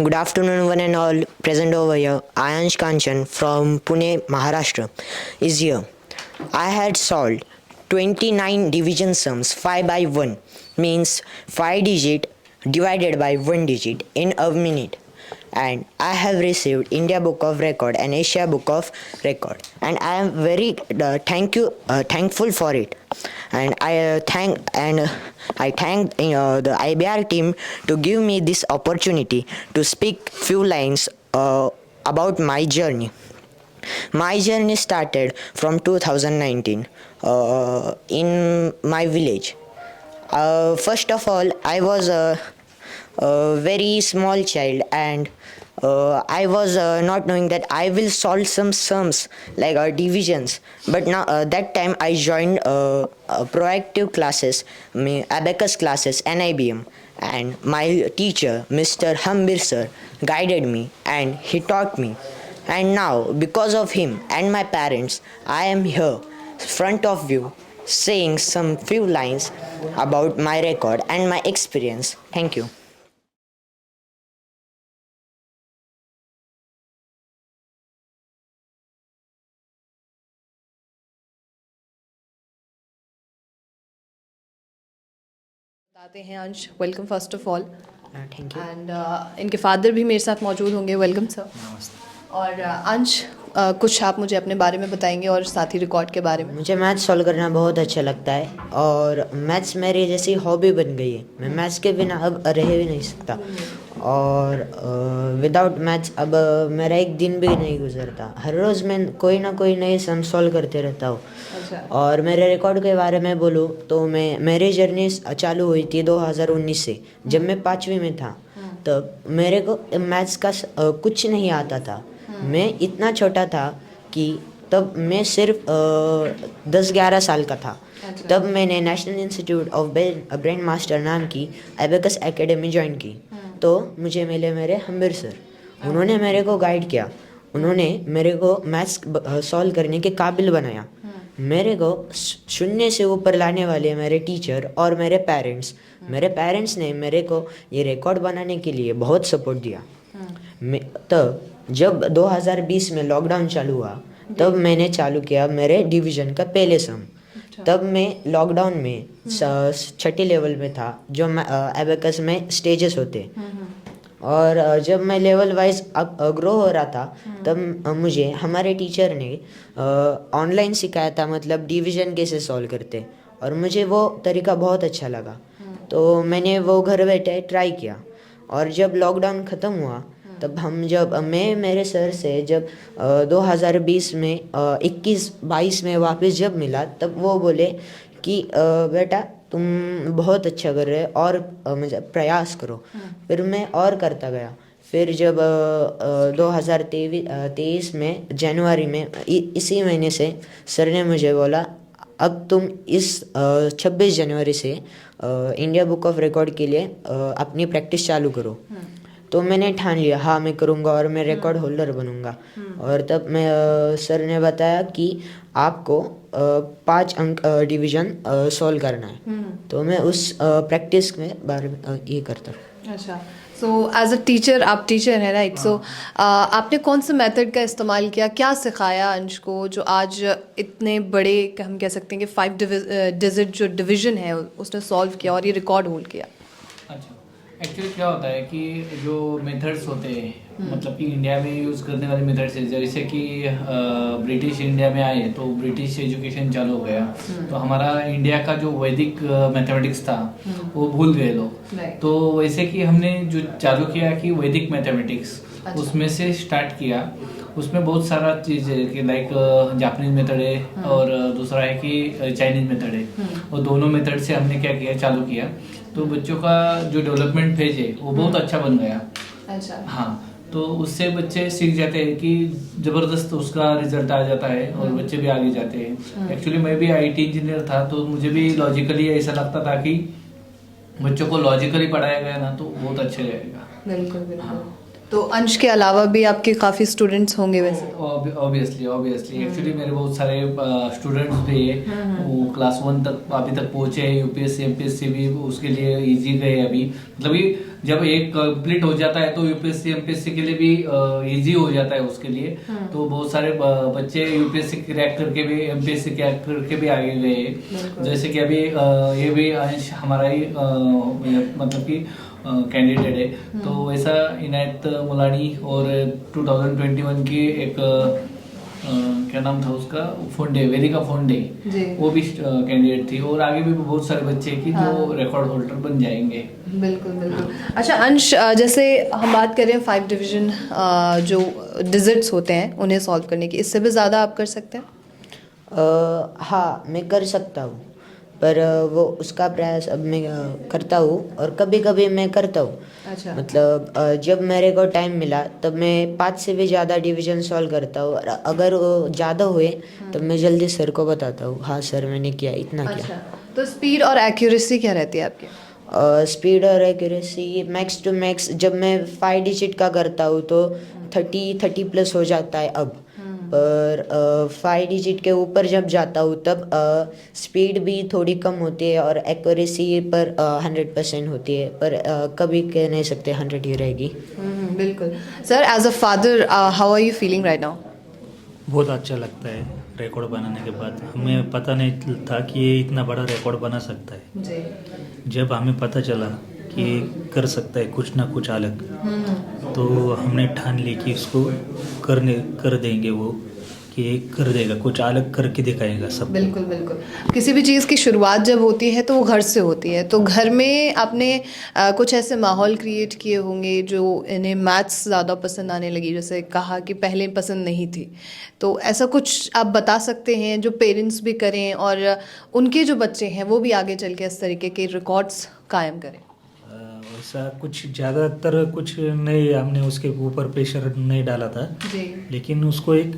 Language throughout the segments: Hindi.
Good afternoon, one and all present over here. Ayansh Kanchan from Pune, Maharashtra, is here. I had solved 29 division sums 5 by 1 means 5 digit divided by 1 digit in a minute, and I have received India Book of Record and Asia Book of Record, and I am very thankful for it. And I thank the IBR team to give me this opportunity to speak few lines about my journey. My journey started from 2019 in my village. First of all, I was a very small child, and I was not knowing that I will solve some sums like divisions. But now that time I joined proactive classes, abacus classes, NIBM, and my teacher, Mr. Hambir sir, guided me and he taught me. And now, because of him and my parents, I am here, front of you, saying some few lines about my record and my experience. Thank you. बताते हैं अंश, welcome first of all. Thank you. And इनके फादर भी मेरे साथ मौजूद होंगे। Welcome sir. और अंश, कुछ आप मुझे अपने बारे में बताएंगे और साथ ही रिकॉर्ड के बारे में। मुझे मैथ्स सॉल्व करना बहुत अच्छा लगता है और मैथ्स मेरी जैसी हॉबी बन गई है। मैं मैथ्स के बिना अब रह भी नहीं सकता और विदाउट मैथ्स अब मेरा एक दिन भी नहीं गुजरता। हर रोज़ मैं कोई ना कोई नए सम सॉल्व करते रहता हूँ। अच्छा। और मेरे रिकॉर्ड के बारे में बोलूँ तो मेरी जर्नी चालू हुई थी 2019 से। जब मैं 5वीं में था तब मेरे को मैथ्स का कुछ नहीं आता था। मैं इतना छोटा था कि तब मैं सिर्फ 10-11 साल का था। तब मैंने national institute of brain master नाम की एबेकस एकेडमी ज्वाइन की। तो मुझे मिले मेरे हम्बिर सर। उन्होंने मेरे को गाइड किया। उन्होंने मेरे को मैथ्स सॉल्व करने के काबिल बनाया। मेरे को शून्य से ऊपर लाने वाले मेरे टीचर और मेरे पेरेंट्स ने मेरे को ये रिकॉर्ड बनाने के लिए बहुत सपोर्ट दिया। तब जब 2020 में लॉकडाउन चालू हुआ तब मैंने चालू किया मेरे डिवीज़न का पहले सम। तब मैं लॉकडाउन में 6ठी लेवल में था, जो एबेकस में स्टेजेस होते। और जब मैं लेवल वाइज ग्रो हो रहा था तब मुझे हमारे टीचर ने ऑनलाइन सिखाया था, मतलब डिवीज़न कैसे सॉल्व करते, और मुझे वो तरीका बहुत अच्छा लगा। तो मैंने वो घर बैठे ट्राई किया। और जब लॉकडाउन ख़त्म हुआ तब मैं मेरे सर से जब 2020 में 21-22 में वापस जब मिला तब वो बोले कि बेटा तुम बहुत अच्छा कर रहे हो और प्रयास करो। फिर मैं और करता गया। फिर जब 2023 में जनवरी में इसी महीने से सर ने मुझे बोला अब तुम इस 26 जनवरी से इंडिया बुक ऑफ रिकॉर्ड के लिए अपनी प्रैक्टिस चालू करो। तो मैंने ठान लिया, हाँ मैं करूँगा और मैं रिकॉर्ड होल्डर बनूँगा। और तब सर ने बताया कि आपको 5 अंक डिवीज़न सॉल्व करना है। तो मैं उस प्रैक्टिस में बारे में ये करता हूँ। अच्छा, सो एज अ टीचर, आप टीचर हैं राइट? सो आपने कौन से मेथड का इस्तेमाल किया, क्या सिखाया अंश को जो आज इतने बड़े हम कह सकते हैं कि 5 डिजिट जो डिवीज़न है उसने सॉल्व किया और ये रिकॉर्ड होल्ड किया? अच्छा, एक्चुअली क्या होता है कि जो मेथड्स होते हैं, मतलब कि इंडिया में यूज़ करने वाले मेथड्स है, जैसे कि ब्रिटिश इंडिया में आए तो ब्रिटिश एजुकेशन चालू हो गया, तो हमारा इंडिया का जो वैदिक मैथमेटिक्स था वो भूल गए लोग। तो वैसे कि हमने जो चालू किया कि वैदिक मैथमेटिक्स, उसमें से स्टार्ट किया। उसमें बहुत सारा चीज़ है कि लाइक जापानीज मेथड है और दूसरा है कि चाइनीज मेथड है। और दोनों मेथड से हमने क्या किया, चालू किया। तो बच्चों का जो डेवलपमेंट फेज है वो बहुत अच्छा बन गया। अच्छा। हाँ, तो उससे बच्चे सीख जाते हैं कि ज़बरदस्त उसका रिजल्ट आ जाता है और बच्चे भी आगे जाते हैं। एक्चुअली मैं भी आईटी इंजीनियर था, तो मुझे भी लॉजिकली ऐसा लगता था कि बच्चों को लॉजिकली पढ़ाया गया ना तो बहुत अच्छा रहेगा। बिल्कुल बिल्कुल। तो अंश के अलावा भी आपके काफ़ी स्टूडेंट्स होंगे वैसे? ऑब्वियसली एक्चुअली मेरे बहुत सारे स्टूडेंट्स भी है, वो क्लास 1 तक अभी तक पहुंचे हैं। यूपीएससी एमपीएससी भी उसके लिए इजी गए अभी, मतलब कि जब एक कंप्लीट हो जाता है तो यूपीएससी एमपीएससी के लिए भी इजी हो जाता है उसके लिए। तो बहुत सारे बच्चे यूपीएससी क्रैक करके भी एमपीएससी क्रैक करके भी आगे गए। जैसे कि अभी ये भी अंश हमारा ही मतलब कि कैंडिडेट है। तो वैसा इनायत मुलानी और 2021 की एक क्या नाम था उसका, फोंडे, वेदिका फोंडे, वो भी कैंडिडेट थी। और आगे भी बहुत सारे बच्चे की जो रिकॉर्ड होल्डर बन जाएंगे। बिल्कुल बिल्कुल। अच्छा अंश, जैसे हम बात करें 5 डिवीजन जो डिजिट्स होते हैं उन्हें सॉल्व करने की, इससे भी ज़्यादा आप कर सकते हैं? हाँ, मैं कर सकता हूँ, पर वो उसका प्रयास अब मैं करता हूँ और कभी कभी मैं करता हूँ। अच्छा। मतलब जब मेरे को टाइम मिला तब मैं 5 से भी ज़्यादा डिवीजन सॉल्व करता हूँ, और अगर वो ज़्यादा हुए तब मैं जल्दी सर को बताता हूँ, हाँ सर मैंने किया, इतना किया। अच्छा, तो स्पीड और एक्यूरेसी क्या रहती है आपकी? स्पीड और एक्यूरेसी मैक्स टू मैक्स जब मैं 5 डिजिट का करता हूँ तो 30 प्लस हो जाता है अब। पर 5 डिजिट के ऊपर जब जाता हूँ तब स्पीड भी थोड़ी कम होती है और एक्यूरेसी पर 100% होती है, पर कभी कह नहीं सकते 100 ही रहेगी। बिल्कुल। Sir, as a father how are you feeling right now? बहुत अच्छा लगता है रिकॉर्ड बनाने के बाद। हमें पता नहीं था कि ये इतना बड़ा रिकॉर्ड बना सकता है। जी। जब हमें पता चला कि कर सकता है कुछ ना कुछ अलग, तो हमने ठान ली कि इसको कर देंगे, वो कि ये कर देगा, कुछ अलग करके दिखाएगा सब। बिल्कुल बिल्कुल। किसी भी चीज़ की शुरुआत जब होती है तो वो घर से होती है। तो घर में आपने कुछ ऐसे माहौल क्रिएट किए होंगे जो इन्हें मैथ्स ज़्यादा पसंद आने लगी, जैसे कहा कि पहले पसंद नहीं थी, तो ऐसा कुछ आप बता सकते हैं जो पेरेंट्स भी करें और उनके जो बच्चे हैं वो भी आगे चल के इस तरीके के रिकॉर्ड्स कायम करें? वैसा कुछ ज़्यादातर कुछ नहीं, हमने उसके ऊपर प्रेशर नहीं डाला था जी। लेकिन उसको एक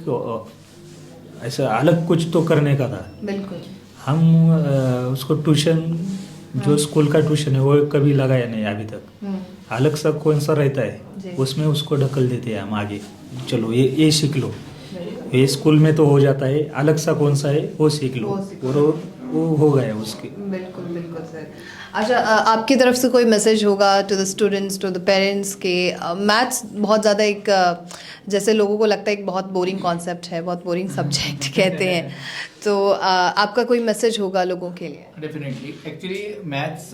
ऐसा अलग कुछ तो करने का था। बिल्कुल। हम उसको ट्यूशन, जो स्कूल का ट्यूशन है वो कभी लगाया नहीं अभी तक। अलग सा कौन सा रहता जी। है उसमें उसको ढकल देते हैं हम आगे, चलो ये सीख लो, ये स्कूल में तो हो जाता है, अलग सा कौन सा है वो सीख लो, और वो हो गया उसके। बिल्कुल बिल्कुल सर। अच्छा, आपकी तरफ से कोई मैसेज होगा to the students, to the parents के मैथ्स बहुत ज़्यादा एक जैसे लोगों को लगता है एक बहुत बोरिंग कॉन्सेप्ट है, बहुत बोरिंग सब्जेक्ट कहते हैं, तो आपका कोई मैसेज होगा लोगों के लिए? Definitely, actually maths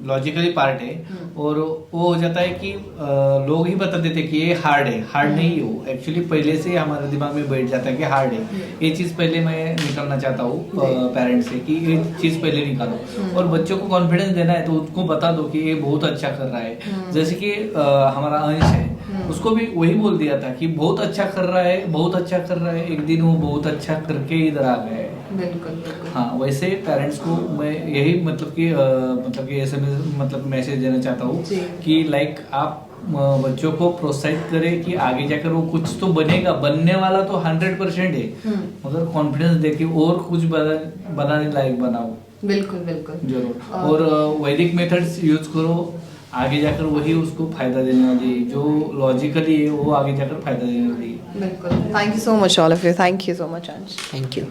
logically part है। और वो हो जाता है कि लोग ही बता देते कि ये हार्ड है, हार्ड नहीं हो, एक्चुअली पहले से हमारे दिमाग में बैठ जाता है कि हार्ड है। ये चीज़ पहले मैं निकालना चाहता हूँ पेरेंट्स से कि ये चीज़ पहले निकालो, और बच्चों को कॉन्फिडेंस देना है तो उनको बता दो कि ये बहुत अच्छा कर रहा है। जैसे कि हमारा अंश है, उसको भी वही बोल दिया था कि बहुत अच्छा कर रहा है, बहुत अच्छा कर रहा है। एक दिन वो बहुत अच्छा करके इधर आ गए। बिल्कुल बिल्कुल। हाँ, वैसे पेरेंट्स को मैं यही मतलब कि ऐसे मतलब मैसेज देना चाहता हूँ कि लाइक आप बच्चों को प्रोत्साहित करें कि आगे जाकर वो कुछ तो बनेगा, बनने वाला तो 100% है, मगर कॉन्फिडेंस देके और कुछ बनाने लायक बनाओ। बिल्कुल बिल्कुल जरूर। और वैदिक मेथड्स यूज करो, आगे जाकर वही उसको फायदा देने वाली है। जो लॉजिकली है वो आगे जाकर फायदा देने वाली है। बिल्कुल। Thank you so much all of you, thank you so much Ansh. Thank you.